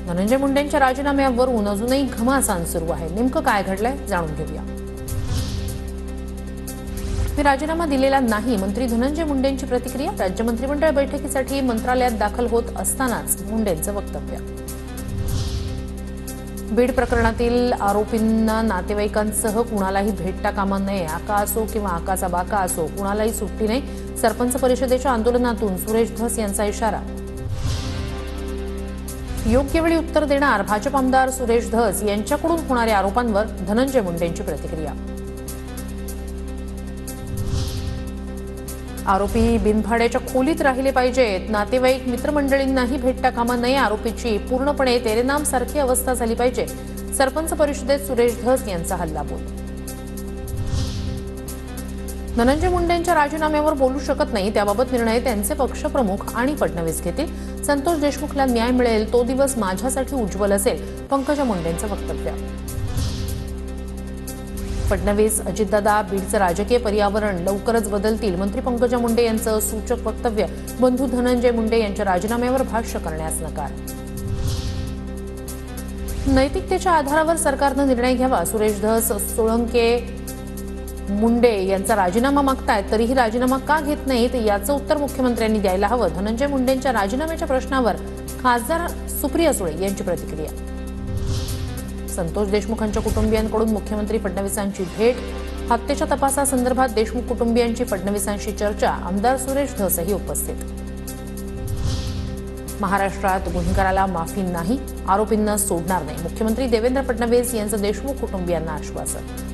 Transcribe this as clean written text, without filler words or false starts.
धनंजय मुंडेंच्या राजीनाम्यावरून अजूनही घमासान सुरू आहे. नेमकं काय घडलंय जाणून घेऊया. मी राजीनामा दिलेला नाही, मंत्री धनंजय मुंडेंची प्रतिक्रिया. राज्य मंत्रिमंडळ बैठकीसाठी मंत्रालयात दाखल होत असतानाच मुंडेंचं वक्तव्य. बीड प्रकरणातील आरोपींना नातेवाईकांसह कुणालाही भेटता कामा नये. आका असो किंवा आकाचा बाका असो, कुणालाही सुट्टी नाही. सरपंच परिषदेच्या आंदोलनातून सुरेश धस यांचा इशारा. योग्य वेळी उत्तर देणार भाजप आमदार सुरेश धस यांच्याकडून होणाऱ्या आरोपांवर धनंजय मुंडेंची प्रतिक्रिया. आरोपी बिनभाड्याच्या खोलीत राहिले पाहिजेत. नातेवाईक मित्रमंडळींनाही भेटता कामा नये. आरोपीची पूर्णपणे तेरेनाम सारखी अवस्था झाली पाहिजे. सरपंच परिषदेत सुरेश धस यांचा हल्लाबोल. धनंजय मुंडेंच्या राजीनाम्यावर बोलू शकत नाही, त्याबाबत निर्णय त्यांचे पक्षप्रमुख आणि फडणवीस घेतील. संतोष देशमुखला न्याय मिळेल तो दिवस माझ्यासाठी उज्ज्वल असेल, पंकजा मुंडेंचं वक्तव्य. फडणवीस, अजितदादा, बीडचं राजकीय पर्यावरण लवकरच बदलतील. मंत्री पंकजा मुंडे यांचं सूचक वक्तव्य. बंधू धनंजय मुंडे यांच्या राजीनाम्यावर भाष्य करण्यास नकार. नैतिकतेच्या आधारावर सरकारनं निर्णय घ्यावा. सुरेश धस, सोळंके, मुंडे यांचा राजीनामा मागतायत, तरीही राजीनामा का घेत नाहीत याचं उत्तर मुख्यमंत्र्यांनी द्यायला हवं. धनंजय मुंडेंच्या राजीनाम्याच्या प्रश्नावर खासदार सुप्रिया सुळे यांची प्रतिक्रिया. संतोष देशमुखांच्या कुटुंबियांकडून मुख्यमंत्री फडणवीसांची भेट. हत्येच्या तपासासंदर्भात देशमुख कुटुंबियांची फडणवीसांशी चर्चा. आमदार सुरेश धसही उपस्थित. महाराष्ट्रात गुन्हेगाराला माफी नाही, आरोपींना सोडणार नाही. मुख्यमंत्री देवेंद्र फडणवीस यांचं देशमुख कुटुंबियांना आश्वासन.